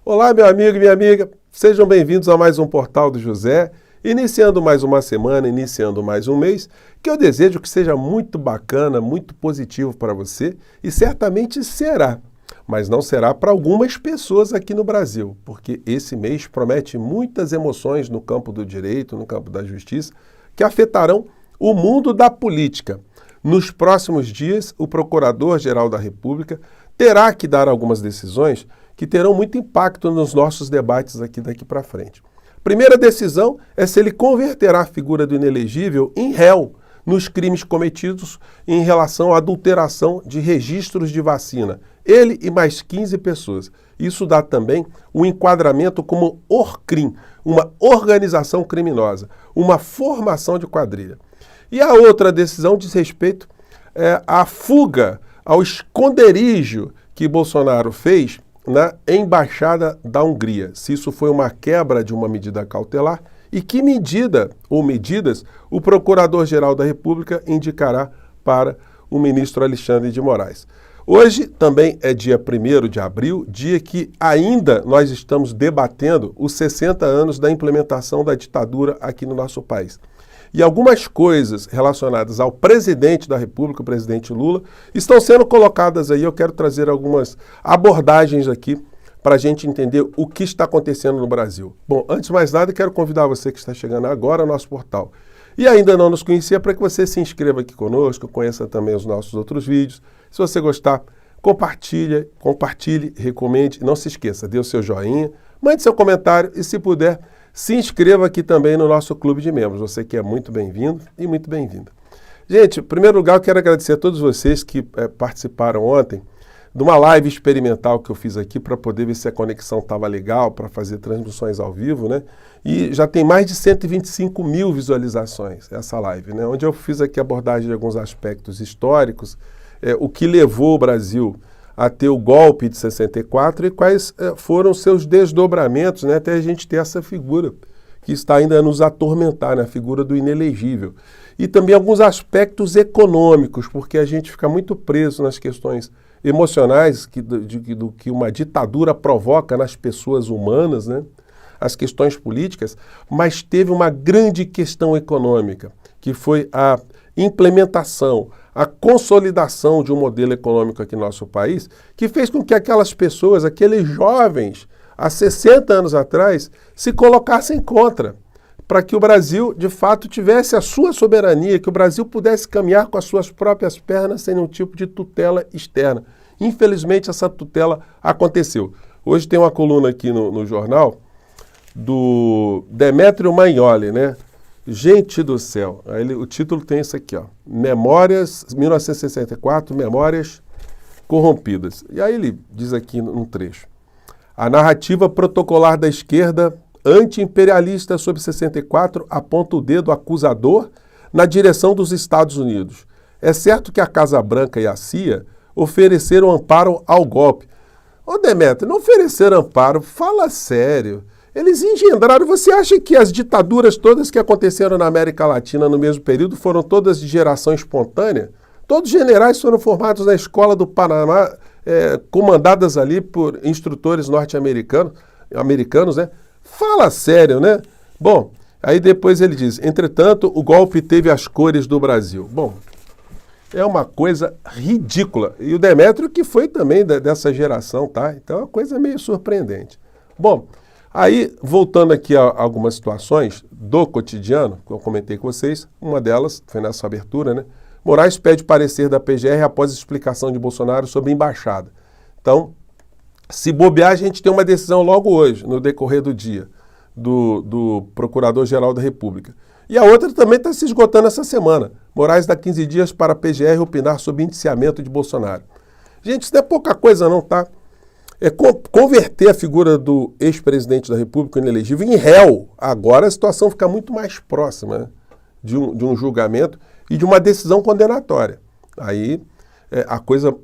Olá, meu amigo e minha amiga, sejam bem-vindos a mais um Portal do José, iniciando mais uma semana, iniciando mais um mês, que eu desejo que seja muito bacana, muito positivo para você e certamente será, mas não será para algumas pessoas aqui no Brasil, porque esse mês promete muitas emoções no campo do direito, no campo da justiça, que afetarão o mundo da política. Nos próximos dias, o Procurador-Geral da República terá que dar algumas decisões que terão muito impacto nos nossos debates daqui para frente. Primeira decisão é se ele converterá a figura do inelegível em réu nos crimes cometidos em relação à adulteração de registros de vacina. Ele e mais 15 pessoas. Isso dá também um enquadramento como ORCRIM, uma organização criminosa, uma formação de quadrilha. E a outra decisão diz respeito à fuga, ao esconderijo que Bolsonaro fez na Embaixada da Hungria, se isso foi uma quebra de uma medida cautelar e que medida ou medidas o Procurador-Geral da República indicará para o ministro Alexandre de Moraes. Hoje também é dia 1º de abril, dia que ainda nós estamos debatendo os 60 anos da implementação da ditadura aqui no nosso país. E algumas coisas relacionadas ao presidente da República, o presidente Lula, estão sendo colocadas aí. Eu quero trazer algumas abordagens aqui para a gente entender o que está acontecendo no Brasil. Bom, antes de mais nada, quero convidar você que está chegando agora ao nosso portal e ainda não nos conhecia para que você se inscreva aqui conosco, conheça também os nossos outros vídeos. Se você gostar, compartilhe, recomende. Não se esqueça, dê o seu joinha, mande seu comentário e, se puder, se inscreva aqui também no nosso clube de membros. Você que é muito bem-vindo e muito bem-vinda. Gente, em primeiro lugar, eu quero agradecer a todos vocês que participaram ontem de uma live experimental que eu fiz aqui para poder ver se a conexão estava legal, para fazer transmissões ao vivo, né? E já tem mais de 125 mil visualizações essa live, né? Onde eu fiz aqui a abordagem de alguns aspectos históricos, o que levou o Brasil a ter o golpe de 64 e quais foram seus desdobramentos, né, até a gente ter essa figura que está ainda a nos atormentar, né, a figura do inelegível. E também alguns aspectos econômicos, porque a gente fica muito preso nas questões emocionais do que uma ditadura provoca nas pessoas humanas, né, as questões políticas, mas teve uma grande questão econômica, que foi a implementação, a consolidação de um modelo econômico aqui no nosso país, que fez com que aquelas pessoas, aqueles jovens, há 60 anos atrás, se colocassem contra, para que o Brasil, de fato, tivesse a sua soberania, que o Brasil pudesse caminhar com as suas próprias pernas sem nenhum tipo de tutela externa. Infelizmente, essa tutela aconteceu. Hoje tem uma coluna aqui no jornal do Demétrio Magnoli, né? Gente do céu, aí o título tem isso aqui, ó, Memórias, 1964, Memórias Corrompidas. E aí ele diz aqui num trecho, a narrativa protocolar da esquerda anti-imperialista sobre 64 aponta o dedo acusador na direção dos Estados Unidos. É certo que a Casa Branca e a CIA ofereceram amparo ao golpe. Ô Demétrio, não ofereceram amparo, fala sério. Eles engendraram. Você acha que as ditaduras todas que aconteceram na América Latina no mesmo período foram todas de geração espontânea? Todos os generais foram formados na escola do Panamá, comandadas ali por instrutores norte-americanos, né? Fala sério, né? Bom, aí depois ele diz, entretanto, o golpe teve as cores do Brasil. Bom, é uma coisa ridícula. E o Demétrio que foi também dessa geração, tá? Então é uma coisa meio surpreendente. Bom, aí, voltando aqui a algumas situações do cotidiano, que eu comentei com vocês, uma delas foi nessa abertura, né? Moraes pede parecer da PGR após explicação de Bolsonaro sobre embaixada. Então, se bobear, a gente tem uma decisão logo hoje, no decorrer do dia, do Procurador-Geral da República. E a outra também está se esgotando essa semana. Moraes dá 15 dias para a PGR opinar sobre indiciamento de Bolsonaro. Gente, isso não é pouca coisa não, tá? É converter a figura do ex-presidente da República inelegível em réu. Agora a situação fica muito mais próxima, né, de um julgamento e de uma decisão condenatória. Aí a coisa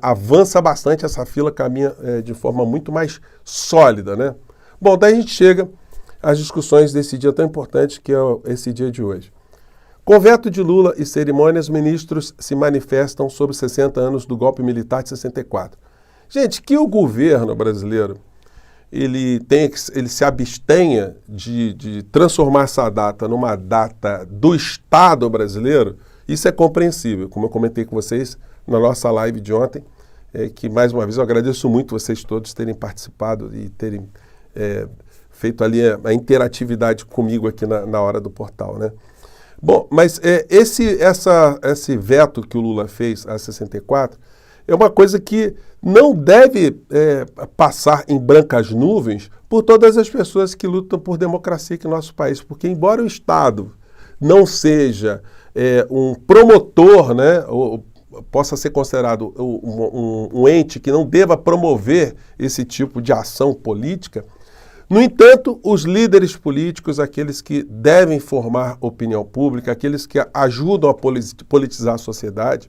avança bastante, essa fila caminha de forma muito mais sólida, né? Bom, daí a gente chega às discussões desse dia tão importante que é esse dia de hoje. Com veto de Lula e cerimônias, ministros se manifestam sobre 60 anos do golpe militar de 64. Gente, que o governo brasileiro ele se abstenha de transformar essa data numa data do Estado brasileiro, isso é compreensível, como eu comentei com vocês na nossa live de ontem, que mais uma vez eu agradeço muito vocês todos terem participado e terem feito ali a interatividade comigo aqui na hora do portal, né? Bom, mas esse veto que o Lula fez a 64 é uma coisa que não deve passar em brancas nuvens por todas as pessoas que lutam por democracia aqui no nosso país, porque embora o Estado não seja um promotor, né, ou possa ser considerado um ente que não deva promover esse tipo de ação política, no entanto, os líderes políticos, aqueles que devem formar opinião pública, aqueles que ajudam a politizar a sociedade,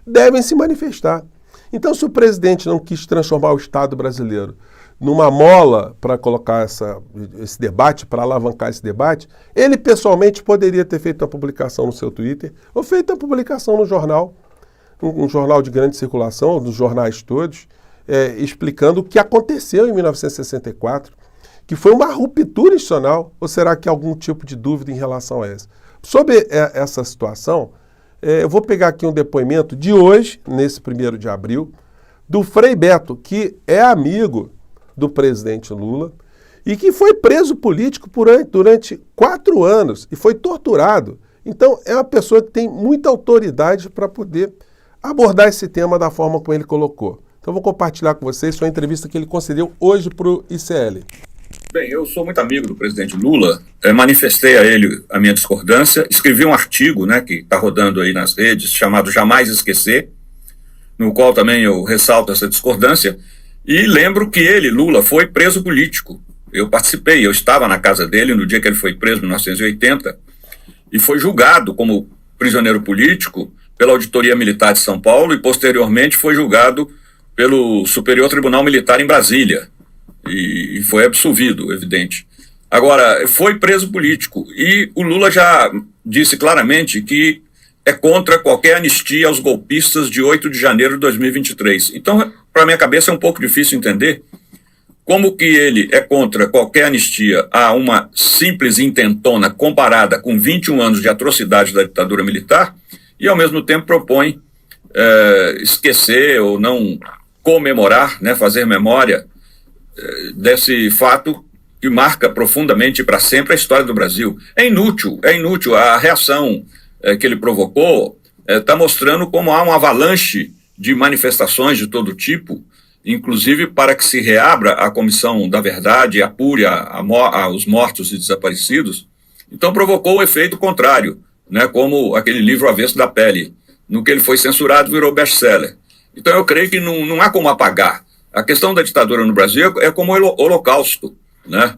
devem se manifestar. Então, se o presidente não quis transformar o Estado brasileiro numa mola para colocar esse debate, para alavancar esse debate, ele pessoalmente poderia ter feito a publicação no seu Twitter ou feito a publicação no jornal, um jornal de grande circulação, dos jornais todos, explicando o que aconteceu em 1964, que foi uma ruptura institucional, ou será que há algum tipo de dúvida em relação a essa? Sobre essa situação, eu vou pegar aqui um depoimento de hoje, nesse 1º de abril, do Frei Beto, que é amigo do presidente Lula e que foi preso político durante 4 anos e foi torturado. Então, é uma pessoa que tem muita autoridade para poder abordar esse tema da forma como ele colocou. Então, vou compartilhar com vocês uma entrevista que ele concedeu hoje para o ICL. Bem, eu sou muito amigo do presidente Lula, manifestei a ele a minha discordância, escrevi um artigo, né, que está rodando aí nas redes, chamado Jamais Esquecer, no qual também eu ressalto essa discordância, e lembro que ele, Lula, foi preso político. Eu participei, eu estava na casa dele no dia que ele foi preso, em 1980, e foi julgado como prisioneiro político pela Auditoria Militar de São Paulo e posteriormente foi julgado pelo Superior Tribunal Militar em Brasília. E foi absolvido, evidente. Agora, foi preso político e o Lula já disse claramente que é contra qualquer anistia aos golpistas de 8 de janeiro de 2023. Então, para minha cabeça é um pouco difícil entender como que ele é contra qualquer anistia a uma simples intentona comparada com 21 anos de atrocidade da ditadura militar e, ao mesmo tempo, propõe esquecer ou não comemorar, né, fazer memória desse fato que marca profundamente para sempre a história do Brasil. É inútil. A reação que ele provocou está mostrando como há uma avalanche de manifestações de todo tipo, inclusive para que se reabra a Comissão da Verdade e apure os mortos e desaparecidos. Então provocou o efeito contrário, né, como aquele livro Avesso da Pele. No que ele foi censurado, virou best-seller. Então eu creio que não há como apagar. A questão da ditadura no Brasil é como o Holocausto, né?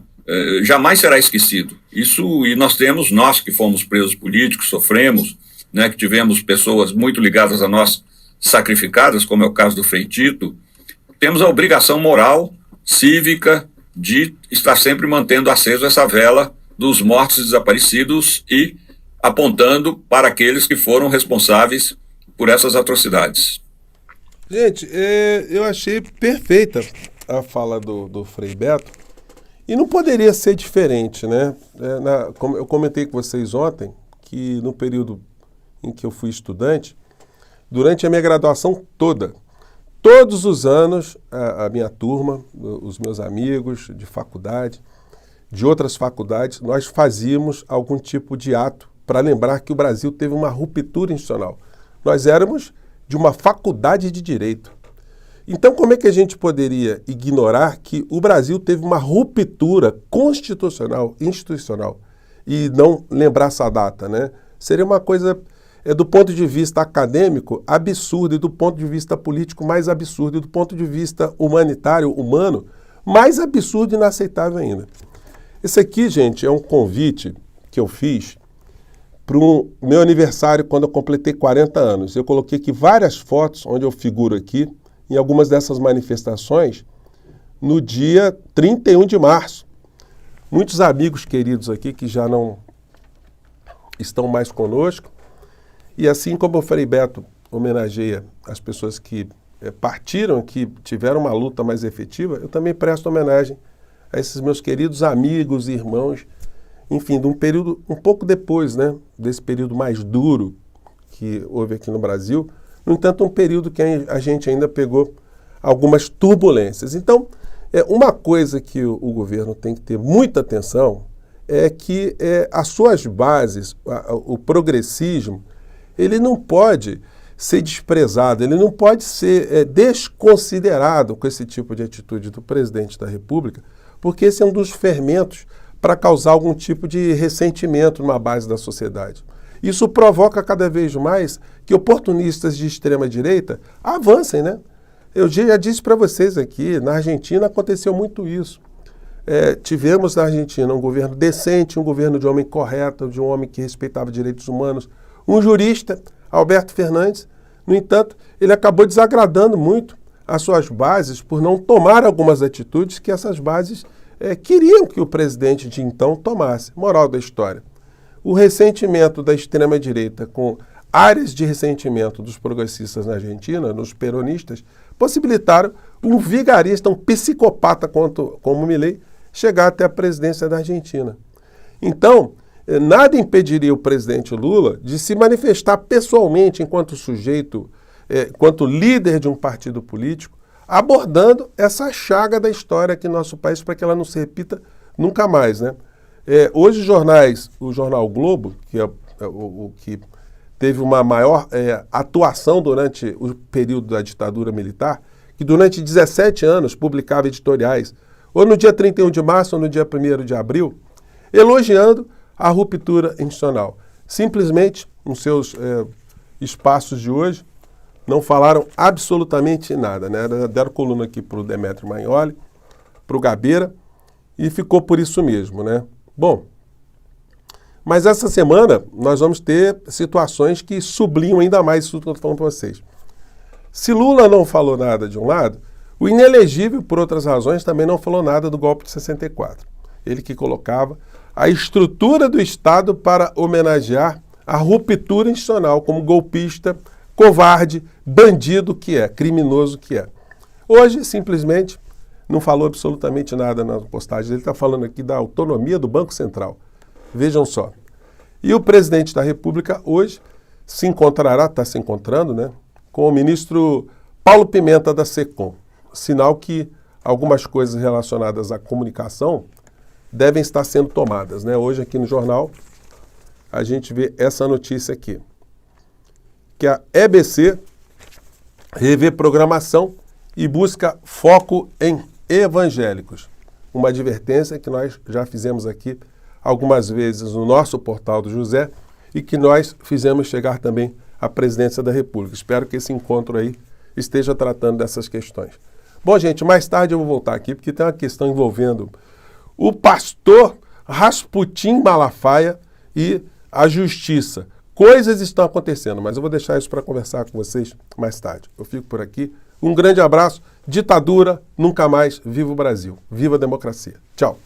Jamais será esquecido. Isso, e nós que fomos presos políticos, sofremos, né, que tivemos pessoas muito ligadas a nós sacrificadas, como é o caso do Frei Tito, temos a obrigação moral, cívica, de estar sempre mantendo acesa essa vela dos mortos e desaparecidos e apontando para aqueles que foram responsáveis por essas atrocidades. Gente, eu achei perfeita a fala do Frei Beto e não poderia ser diferente, né? Como eu comentei com vocês ontem, que no período em que eu fui estudante, durante a minha graduação toda, todos os anos, a minha turma, os meus amigos de faculdade, de outras faculdades, nós fazíamos algum tipo de ato para lembrar que o Brasil teve uma ruptura institucional. Nós éramos de uma faculdade de direito. Então, como é que a gente poderia ignorar que o Brasil teve uma ruptura constitucional, institucional, e não lembrar essa data, né? Seria uma coisa, do ponto de vista acadêmico, absurda, e do ponto de vista político, mais absurdo, e do ponto de vista humanitário, humano, mais absurdo e inaceitável ainda. Esse aqui, gente, é um convite que eu fiz para o meu aniversário, quando eu completei 40 anos. Eu coloquei aqui várias fotos onde eu figuro aqui, em algumas dessas manifestações, no dia 31 de março. Muitos amigos queridos aqui que já não estão mais conosco, e assim como o Frei Beto homenageia as pessoas que partiram, que tiveram uma luta mais efetiva, eu também presto homenagem a esses meus queridos amigos e irmãos, enfim, de um período um pouco depois, né, desse período mais duro que houve aqui no Brasil, no entanto, um período que a gente ainda pegou algumas turbulências. Então, uma coisa que o governo tem que ter muita atenção é que as suas bases, o progressismo, ele não pode ser desprezado, ele não pode ser desconsiderado com esse tipo de atitude do presidente da República, porque esse é um dos fermentos para causar algum tipo de ressentimento numa base da sociedade. Isso provoca cada vez mais que oportunistas de extrema-direita avancem, né? Eu já disse para vocês aqui, na Argentina aconteceu muito isso. Tivemos na Argentina um governo decente, um governo de homem correto, de um homem que respeitava direitos humanos, um jurista, Alberto Fernandes. No entanto, ele acabou desagradando muito as suas bases por não tomar algumas atitudes que essas bases queriam que o presidente de então tomasse. Moral da história. O ressentimento da extrema-direita com áreas de ressentimento dos progressistas na Argentina, nos peronistas, possibilitaram um vigarista, um psicopata como Milei, chegar até a presidência da Argentina. Então, nada impediria o presidente Lula de se manifestar pessoalmente enquanto sujeito, enquanto líder de um partido político, abordando essa chaga da história aqui no nosso país para que ela não se repita nunca mais, né? Hoje o jornal Globo, que é o que teve uma maior atuação durante o período da ditadura militar, que durante 17 anos publicava editoriais, ou no dia 31 de março ou no dia 1º de abril, elogiando a ruptura institucional. Simplesmente, nos seus espaços de hoje, não falaram absolutamente nada, né? Deram coluna aqui para o Demetrio Magnoli, para o Gabeira, e ficou por isso mesmo, né? Bom, mas essa semana nós vamos ter situações que sublinham ainda mais isso que eu estou falando para vocês. Se Lula não falou nada de um lado, o inelegível, por outras razões, também não falou nada do golpe de 64. Ele que colocava a estrutura do Estado para homenagear a ruptura institucional como golpista, covarde, bandido que é, criminoso que é. Hoje, simplesmente, não falou absolutamente nada na postagem. Ele está falando aqui da autonomia do Banco Central. Vejam só. E o presidente da República hoje se encontrará, está se encontrando, né, com o ministro Paulo Pimenta da SECOM. Sinal que algumas coisas relacionadas à comunicação devem estar sendo tomadas, né? Hoje aqui no jornal a gente vê essa notícia aqui, que a EBC revê programação e busca foco em evangélicos. Uma advertência que nós já fizemos aqui algumas vezes no nosso portal do José e que nós fizemos chegar também à presidência da República. Espero que esse encontro aí esteja tratando dessas questões. Bom, gente, mais tarde eu vou voltar aqui porque tem uma questão envolvendo o pastor Rasputin Malafaia e a justiça. Coisas estão acontecendo, mas eu vou deixar isso para conversar com vocês mais tarde. Eu fico por aqui. Um grande abraço. Ditadura, nunca mais. Viva o Brasil. Viva a democracia. Tchau.